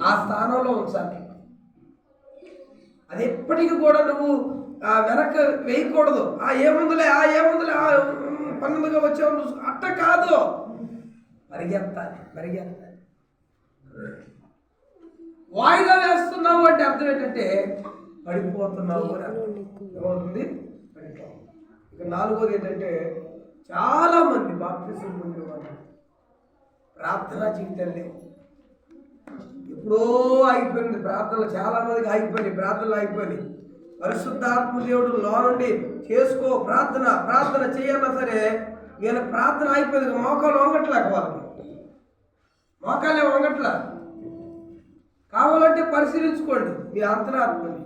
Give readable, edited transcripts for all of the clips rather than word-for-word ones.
ఆ స్థానంలో ఉంచాలి. అది ఎప్పటికీ కూడా నువ్వు వెనక వేయకూడదు. ఏముందులే పన్నుగా వచ్చావు అట్ట కాదు, పరిగెత్తాలి. వాయిదా వేస్తున్నావు అంటే అర్థం ఏంటంటే పడిపోతున్నావు అని ఏమవుతుంది, పడిపోవు. ఇక నాలుగోది ఏంటంటే చాలా మంది బాప్తిసం పొందేవాళ్ళు ప్రార్థనా జీవితం లేవు. ఎప్పుడో ఆగిపోయింది ప్రార్థనలు, చాలా మందికి ఆగిపోయినాయి, ప్రార్థనలు ఆగిపోయినాయి. పరిశుద్ధాత్మ దేవుడు లో నుండి చేసుకో ప్రార్థన చేయన్నా సరే వీళ్ళ ప్రార్థన అయిపోయింది. మోకాలు వంగట్లేక వాళ్ళకి మోకాలే వంగట్లా. కావాలంటే పరిశీలించుకోండి మీ అంతరాత్మని.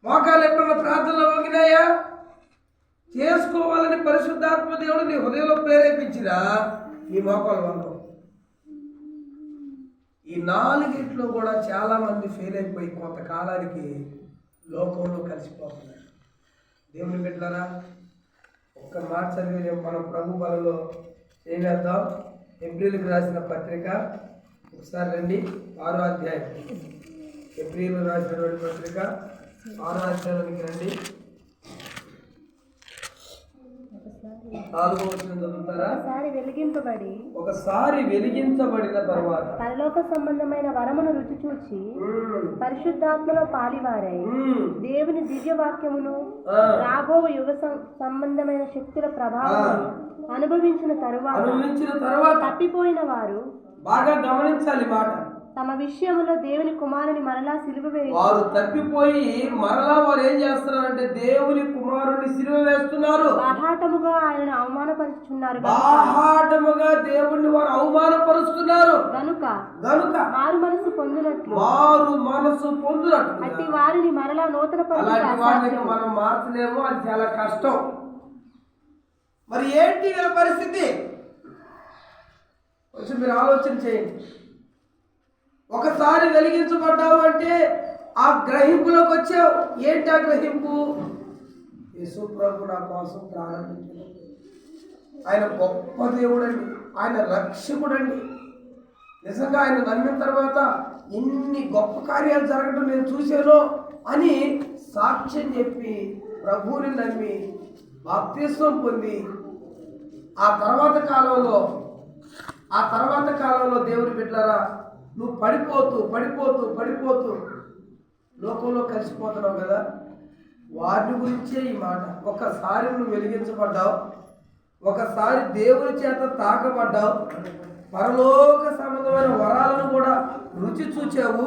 మోకాలు ఎప్పుడన్నా ప్రార్థనలో వంగినాయా? చేసుకోవాలని పరిశుద్ధాత్మ దేవుడు నీ హృదయంలో ప్రేరేపించినా నీ మోకాలు వంగవు. ఈ నాలుగిట్లో కూడా చాలా మంది ఫెయిల్ అయిపోయి కొంతకాలానికి లోకంలో కలిసిపోతున్నారు. దేవుని బిడ్డలారా, ఒక్క మాట చదివి మనం ప్రభు బలలో చేయవేద్దాం. హెబ్రీయులకు రాసిన పత్రిక ఒకసారి రండి, 6వ అధ్యాయం. హెబ్రీయులకు రాసినటువంటి పత్రిక 6వ అధ్యాయానికి రండి. 4వ వచనం చదువుతారా? ఒకసారి వెలిగించబడిన తర్వాత పరలోక సంబంధమైన వరమును రుచి చూచి పరిశుద్ధాత్మలో పాలివారై దేవుని దివ్య వాక్యమును రాబో యుగ సంబంధమైన శక్తుల ప్రభావం అనుభవించిన తరువాత తప్పిపోయిన వారు, బాగా గమనించాలి మాట, తమ విషయంలో దేవుని కుమారుని మరలా సిలువ వేసి వారు తప్పిపోయి మరలా వారు ఏం చేస్తున్నారంటే దేవుని కుమారుని సిలువ వేస్తున్నారు. బాహాటముగా ఆయనను అవమానపరుచుతున్నారు. బాహాటముగా దేవుణ్ణి వారు అవమానపరుస్తున్నారు. గనుక మారు మనసు పొందినట్లు అట్టి వారిని మరలా నూతన వారిని మనం మార్చలేము, అది చాలా కష్టం. మరి ఏంటి వీళ్ళ పరిస్థితి? కొంచెం మీరు ఆలోచన చేయండి. ఒకసారి వెలిగించబడ్డావు అంటే ఆ గ్రహింపులోకి వచ్చావు. ఏంటి ఆ గ్రహింపు? యేసు ప్రభు నా కోసం ప్రారంభించాడు. ఆయన గొప్ప దేవుడండి, ఆయన రక్షకుడండి. నిజంగా ఆయన నమ్మిన తర్వాత ఎన్ని గొప్ప కార్యాలు జరగడం నేను చూశాను అని సాక్ష్యం చెప్పి ప్రభువుని నమ్మి బాప్తిస్మం పొంది ఆ తర్వాత కాలంలో దేవుని బిడ్డలారా, నువ్వు పడిపోతూ లోకంలో కలిసిపోతున్నావు కదా, వాటి గురించే ఈ మాట. ఒకసారి నువ్వు వెలిగించబడ్డావు, ఒకసారి దేవుని చేత తాకబడ్డావు, పరలోక సంబంధమైన వరాలను కూడా రుచి చూచావు,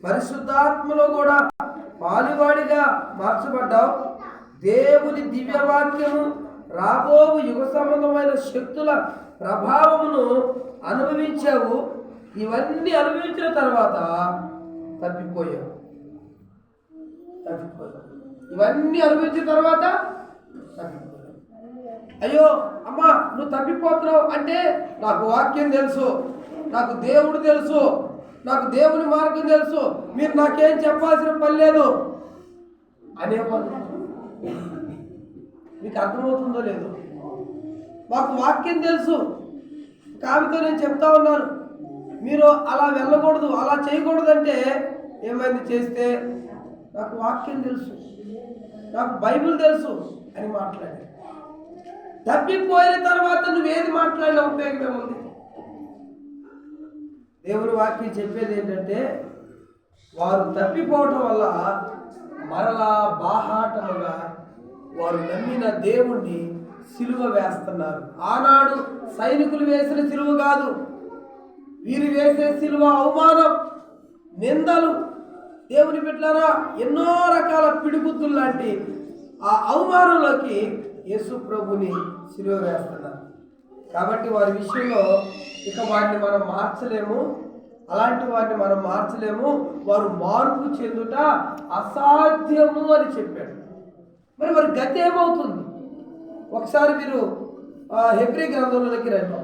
పరిశుద్ధాత్మలో కూడా పాలువాడిగా మార్చబడ్డావు, దేవుని దివ్యవాక్యము రాబో యుగ సంబంధమైన శక్తుల ప్రభావమును అనుభవించావు. ఇవన్నీ అనుభవించిన తర్వాత తప్పిపోయావు. ఇవన్నీ అనుభవించిన తర్వాత తప్పిపోయావు. అయ్యో అమ్మా, నువ్వు తప్పిపోతున్నావు అంటే నాకు వాక్యం తెలుసు, నాకు దేవుడు తెలుసు, నాకు దేవుని మార్గం తెలుసు, మీరు నాకేం చెప్పాల్సిన పని లేదు అనే పని. మీకు అర్థమవుతుందో లేదో? మాకు వాక్యం తెలుసు, కావితో నేను చెప్తా ఉన్నాను, మీరు అలా వెళ్ళకూడదు, అలా చేయకూడదు అంటే ఏమైంది చేస్తే నాకు వాక్యం తెలుసు, నాకు బైబిల్ తెలుసు అని మాట్లాడారు. తప్పిపోయిన తర్వాత నువ్వేది మాట్లాడినా ఉపయోగం ఏముంది? దేవుని వాక్యం చెప్పేది ఏంటంటే వారు తప్పిపోవటం వల్ల మరలా బాహాటముగా వారు నమ్మిన దేవుణ్ణి సిలువ వేస్తున్నారు. ఆనాడు సైనికులు వేసిన సిలువ కాదు, వీరు వేసే సిలువ అవమానం, నిందలు. దేవుని బిడ్డలారా, ఎన్నో రకాల పిడిగుద్దులు లాంటి ఆ అవమానంలోకి యేసు ప్రభుని సిలువ వేస్తున్నారు. కాబట్టి వారి విషయంలో ఇక వారిని మనం మార్చలేము, అలాంటి వారిని మనం మార్చలేము, వారు మార్పు చెందుట అసాధ్యము అని చెప్పాడు. మరి వారి గతి ఏమవుతుంది? ఒకసారి మీరు హెబ్రీ గ్రంథంలోకి రండి.